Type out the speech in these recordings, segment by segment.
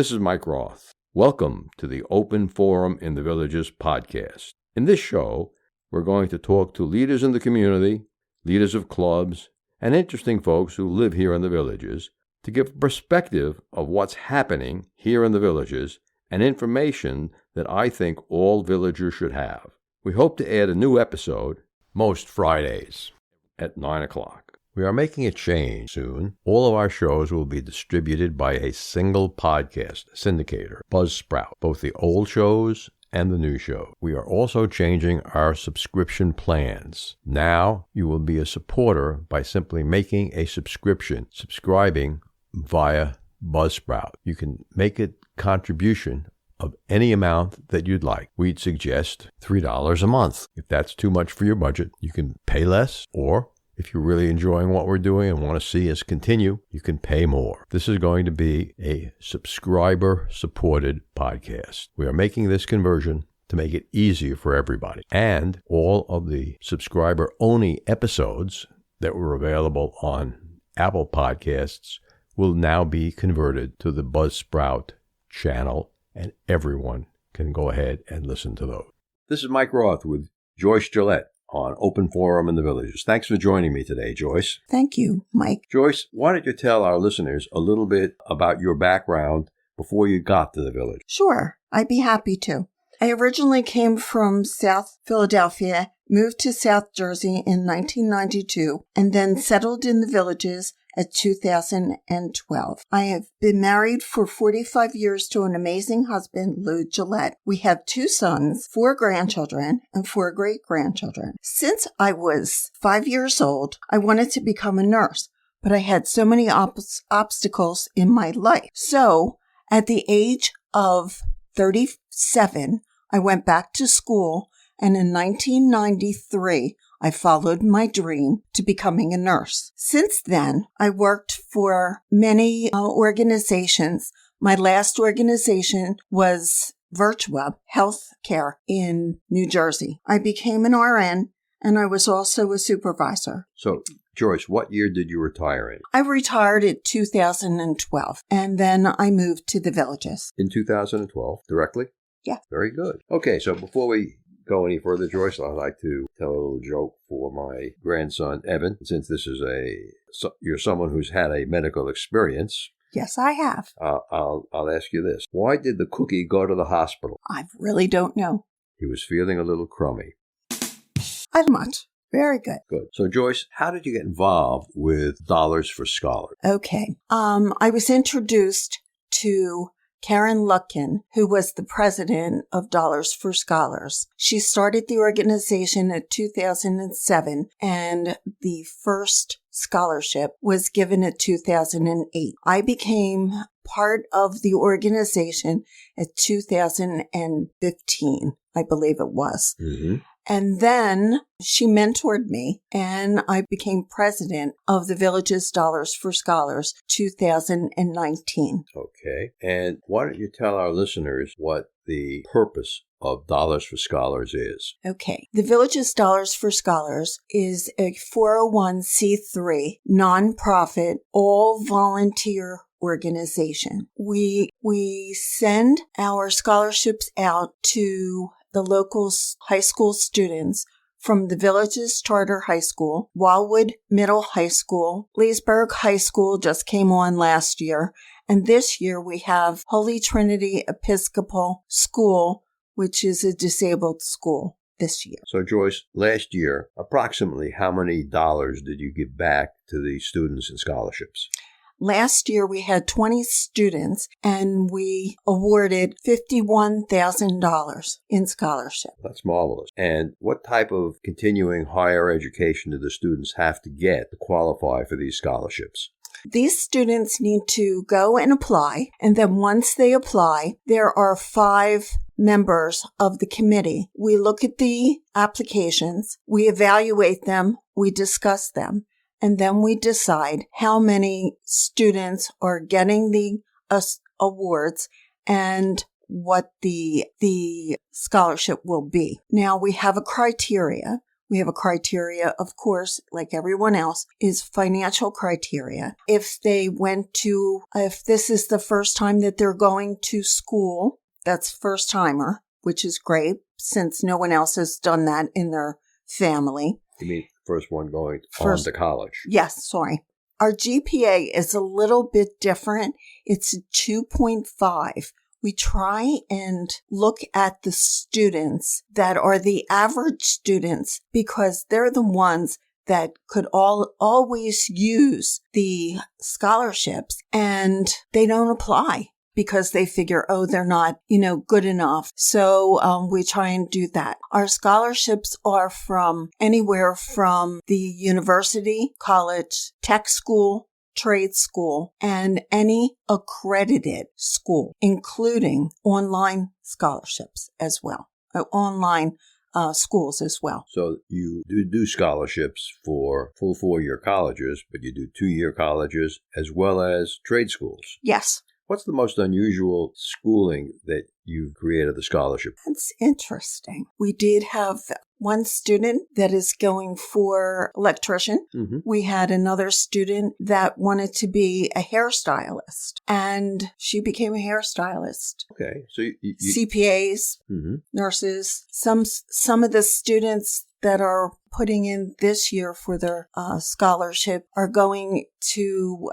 This is Mike Roth. Welcome to the Open Forum in the Villages podcast. In this show, we're going to talk to leaders in the community, leaders of clubs, and interesting folks who live here in the villages to give perspective of what's happening here in the villages and information that I think all villagers should have. We hope to add a new episode most Fridays at 9 o'clock. We are making a change soon. All of our shows will be distributed by a single podcast syndicator, Buzzsprout, both the old shows and the new show. We are also changing our subscription plans. Now you will be a supporter by simply making a subscribing via Buzzsprout. You can make a contribution of any amount that you'd like. We'd suggest $3 a month. If that's too much for your budget, you can pay less, or if you're really enjoying what we're doing and want to see us continue, you can pay more. This is going to be a subscriber-supported podcast. We are making this conversion to make it easier for everybody. And all of the subscriber-only episodes that were available on Apple Podcasts will now be converted to the Buzzsprout channel, and everyone can go ahead and listen to those. This is Mike Roth with Joyce Gilette on Open Forum in the Villages. Thanks for joining me today, Joyce. Thank you, Mike. Joyce, why don't you tell our listeners a little bit about your background before you got to the village? Sure, I'd be happy to. I originally came from South Philadelphia, moved to South Jersey in 1992, and then settled in the villages at 2012. I have been married for 45 years to an amazing husband, Lou Gilette. We have 2 sons, 4 grandchildren, and 4 great-grandchildren. Since I was 5 years old, I wanted to become a nurse, but I had so many obstacles in my life. So, at the age of 37, I went back to school, and in 1993, I followed my dream to becoming a nurse. Since then, I worked for many organizations. My last organization was Virtua Healthcare in New Jersey. I became an RN, and I was also a supervisor. So, Joyce, what year did you retire in? I retired in 2012, and then I moved to the villages. In 2012, directly? Yeah. Very good. Okay, so before we go any further, Joyce, I'd like to tell a little joke for my grandson, Evan. Since this is you're someone who's had a medical experience. Yes, I have. I'll ask you this. Why did the cookie go to the hospital? I really don't know. He was feeling a little crummy. I much. Very good. Good. So, Joyce, how did you get involved with Dollars for Scholars? Okay. I was introduced to Karen Lutkin, who was the president of Dollars for Scholars. She started the organization in 2007, and the first scholarship was given in 2008. I became part of the organization in 2015, I believe it was. Mm-hmm. And then she mentored me, and I became president of the Villages Dollars for Scholars 2019. Okay. And why don't you tell our listeners what the purpose of Dollars for Scholars is? Okay. The Villages Dollars for Scholars is a 401c3 nonprofit, all-volunteer organization. We send our scholarships out to the local high school students from the Villages Charter High School, Wildwood Middle High School, Leesburg High School just came on last year, and this year we have Holy Trinity Episcopal School, which is a disabled school this year. So, Joyce, last year, approximately how many dollars did you give back to the students in scholarships? Last year, we had 20 students, and we awarded $51,000 in scholarship. That's marvelous. And what type of continuing higher education do the students have to get to qualify for these scholarships? These students need to go and apply, and then once they apply, there are 5 members of the committee. We look at the applications, we evaluate them, we discuss them, and then we decide how many students are getting the awards and what the scholarship will be. Now, we have a criteria. We have a criteria, of course, like everyone else, is financial criteria. If this is the first time that they're going to school, that's first timer, which is great since no one else has done that in their family. You mean first one going on to college? Yes, sorry. Our GPA is a little bit different. It's 2.5. We try and look at the students that are the average students because they're the ones that could always use the scholarships and they don't apply because they figure, they're not, good enough. So we try and do that. Our scholarships are from anywhere from the university, college, tech school, trade school, and any accredited school, including online scholarships as well, online schools as well. So you do scholarships for full 4-year colleges, but you do 2-year colleges as well as trade schools. Yes. What's the most unusual schooling that you've created the scholarship? That's interesting. We did have one student that is going for electrician. Mm-hmm. We had another student that wanted to be a hairstylist, and she became a hairstylist. Okay. So you CPAs, mm-hmm. nurses, some of the students that are putting in this year for their scholarship are going to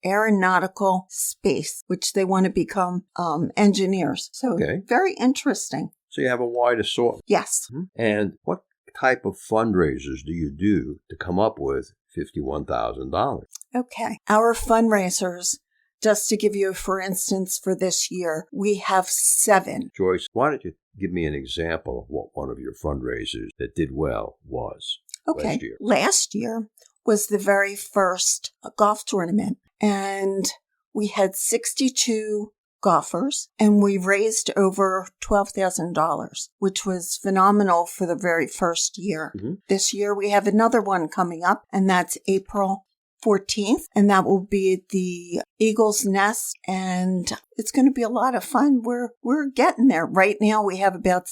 aeronautical space, which they want to become engineers. So Very interesting. So you have a wide assortment. Yes. Mm-hmm. And what type of fundraisers do you do to come up with $51,000? Okay. Our fundraisers, just to give you, for instance, for this year, we have 7. Joyce, why don't you give me an example of what one of your fundraisers that did well was last year? Last year was the very first golf tournament, and we had 62 golfers, and we raised over $12,000, which was phenomenal for the very first year. Mm-hmm. This year we have another one coming up, and that's April 14th, and that will be at the Eagle's Nest, and it's going to be a lot of fun. We're getting there. Right now we have about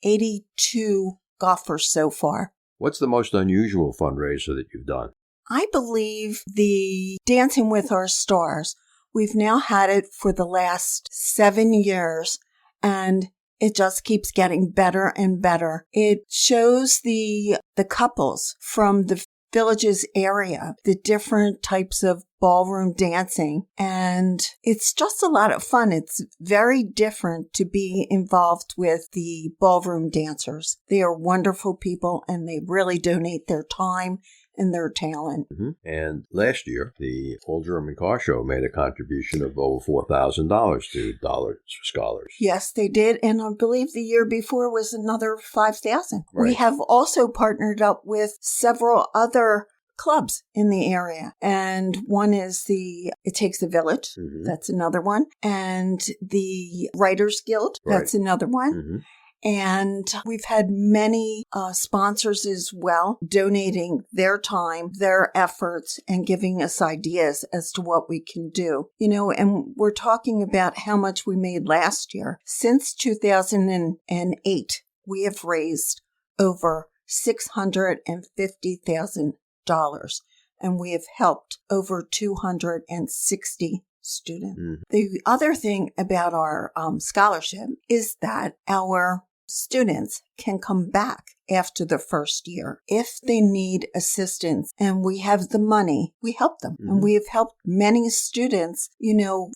82 golfers so far. What's the most unusual fundraiser that you've done? I believe the Dancing with Our Stars. We've now had it for the last 7 years, and it just keeps getting better and better. It shows the couples from the village's area, the different types of ballroom dancing, and it's just a lot of fun. It's very different to be involved with the ballroom dancers. They are wonderful people, and they really donate their time and their talent. Mm-hmm. And last year, the Old German Car Show made a contribution of over $4,000 to Dollars for Scholars. Yes, they did. And I believe the year before was another $5,000. Right. We have also partnered up with several other clubs in the area. And one is It Takes a Village. Mm-hmm. That's another one. And the Writers Guild. Right. That's another one. Mm-hmm. And we've had many sponsors as well donating their time, their efforts, and giving us ideas as to what we can do. And we're talking about how much we made last year. Since 2008, we have raised over $650,000, and we have helped over 260 students. Mm. The other thing about our scholarship is that our students can come back after the first year if they need assistance, and we have the money. We help them. Mm-hmm. And we have helped many students,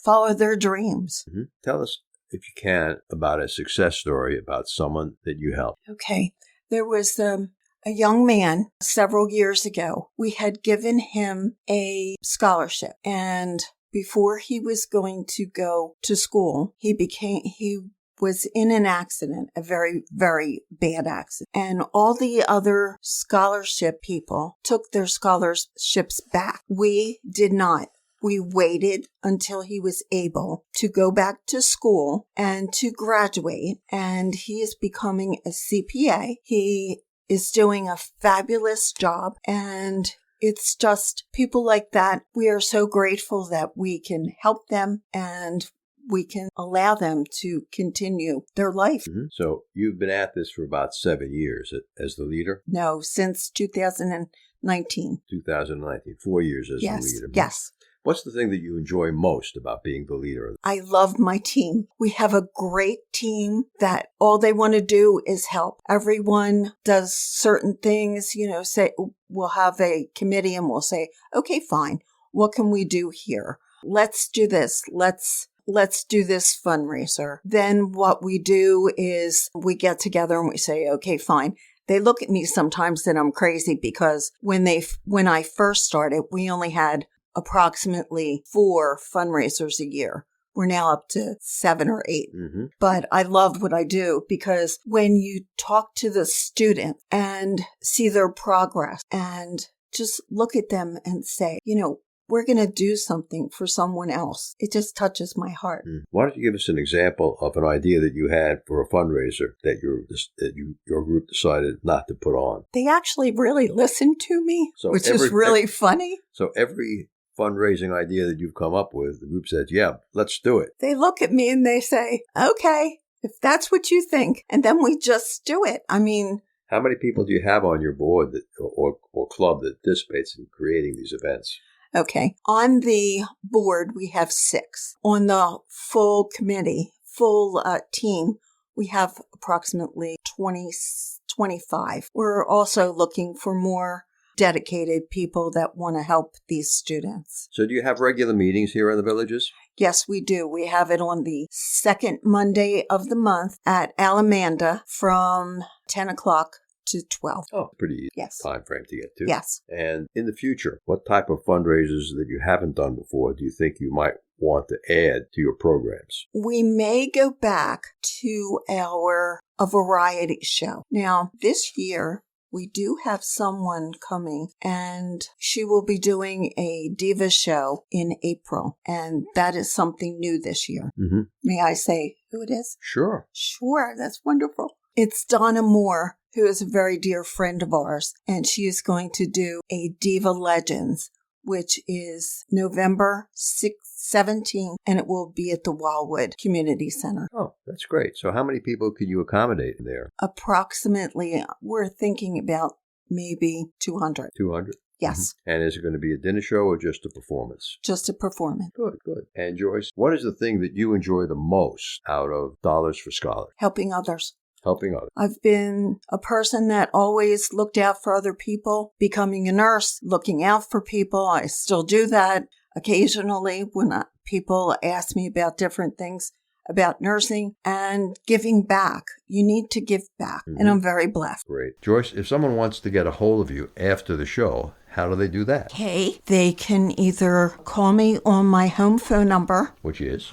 follow their dreams. Mm-hmm. Tell us, if you can, about a success story about someone that you helped. Okay. There was a young man several years ago. We had given him a scholarship, and before he was going to go to school, he was in an accident, a very, very bad accident. And all the other scholarship people took their scholarships back. We did not. We waited until he was able to go back to school and to graduate. And he is becoming a CPA. He is doing a fabulous job. And it's just people like that. We are so grateful that we can help them, and we can allow them to continue their life. Mm-hmm. So you've been at this for about 7 years as the leader? No, since 2019. 2019, 4 years as the leader. Yes. What's the thing that you enjoy most about being the leader? I love my team. We have a great team that all they want to do is help. Everyone does certain things, say we'll have a committee and we'll say, okay, fine. What can we do here? Let's do this. Let's do this fundraiser. Then what we do is we get together and we say, okay, fine. They look at me sometimes that I'm crazy because when I first started, we only had approximately 4 fundraisers a year. We're now up to 7 or 8. Mm-hmm. But I love what I do because when you talk to the student and see their progress and just look at them and say, we're going to do something for someone else. It just touches my heart. Why don't you give us an example of an idea that you had for a fundraiser that your group decided not to put on? They actually really listened to me, which is really funny. So every fundraising idea that you've come up with, the group says, yeah, let's do it. They look at me and they say, okay, if that's what you think. And then we just do it. I mean, how many people do you have on your board or club that participates in creating these events? Okay. On the board, we have 6. On the full committee, full team, we have approximately 25. We're also looking for more dedicated people that want to help these students. So do you have regular meetings here in the villages? Yes, we do. We have it on the second Monday of the month at Alamanda from 10 o'clock to 12. Oh, pretty easy time frame to get to. Yes. And in the future, what type of fundraisers that you haven't done before do you think you might want to add to your programs? We may go back to a variety show. Now, this year, we do have someone coming, and she will be doing a diva show in April, and that is something new this year. Mm-hmm. May I say who it is? Sure. Sure, that's wonderful. It's Donna Moore, who is a very dear friend of ours, and she is going to do a Diva Legends, which is November 17th, and it will be at the Wildwood Community Center. Oh, that's great. So how many people could you accommodate there? Approximately, we're thinking about maybe 200. 200? Yes. Mm-hmm. And is it going to be a dinner show or just a performance? Just a performance. Good, good. And Joyce, what is the thing that you enjoy the most out of Dollars for Scholars? Helping others. Helping others. I've been a person that always looked out for other people, becoming a nurse, looking out for people. I still do that occasionally when people ask me about different things about nursing and giving back. You need to give back, and I'm very blessed. Great. Joyce, if someone wants to get a hold of you after the show, how do they do that? Okay, they can either call me on my home phone number, which is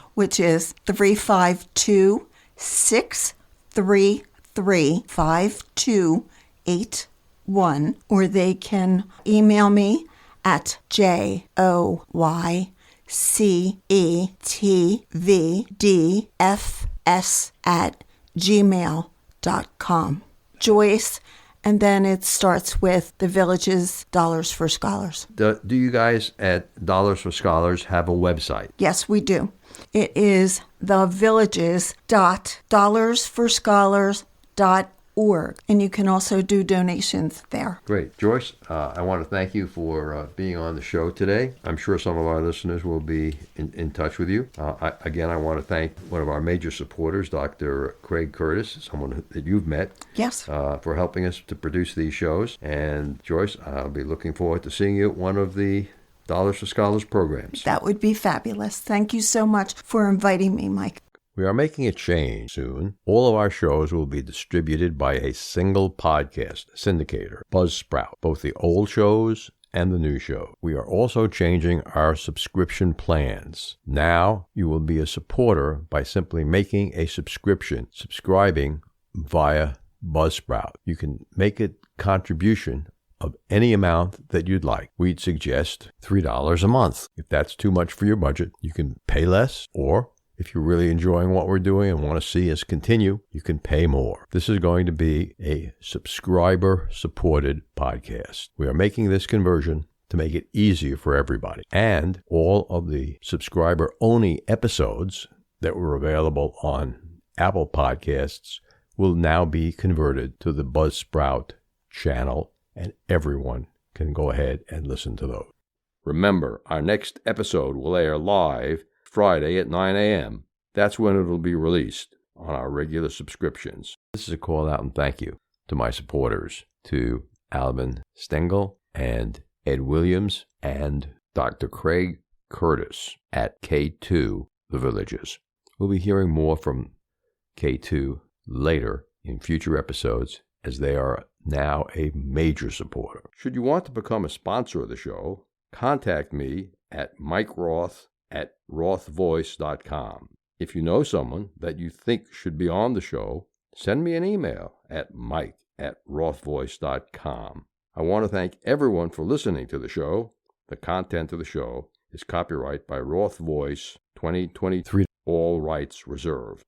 352-633-5281, or they can email me at joycetvdfs@gmail.com. Joyce, and then it starts with the Village's Dollars for Scholars. Do you guys at Dollars for Scholars have a website? Yes, we do. It is thevillages.dollarsforscholars.org, and you can also do donations there. Great. Joyce, I want to thank you for being on the show today. I'm sure some of our listeners will be in touch with you. I want to thank one of our major supporters, Dr. Craig Curtis, someone that you've met. Yes. For helping us to produce these shows. And Joyce, I'll be looking forward to seeing you at one of the Dollars for Scholars programs. That would be fabulous. Thank you so much for inviting me, Mike. We are making a change soon. All of our shows will be distributed by a single podcast syndicator, Buzzsprout, both the old shows and the new show. We are also changing our subscription plans. Now you will be a supporter by simply making a subscribing via Buzzsprout. You can make a contribution of any amount that you'd like. We'd suggest $3 a month. If that's too much for your budget, you can pay less, or if you're really enjoying what we're doing and want to see us continue, you can pay more. This is going to be a subscriber-supported podcast. We are making this conversion to make it easier for everybody. And all of the subscriber-only episodes that were available on Apple Podcasts will now be converted to the Buzzsprout channel, and everyone can go ahead and listen to those. Remember, our next episode will air live Friday at 9 a.m. That's when it will be released on our regular subscriptions. This is a call out and thank you to my supporters, to Alvin Stengel and Ed Williams and Dr. Craig Curtis at K2 The Villages. We'll be hearing more from K2 later in future episodes, as they are now a major supporter. Should you want to become a sponsor of the show, contact me at mikeroth@rothvoice.com. If you know someone that you think should be on the show, send me an email at mike@rothvoice.com. I want to thank everyone for listening to the show. The content of the show is copyright by Roth Voice 2023, all rights reserved.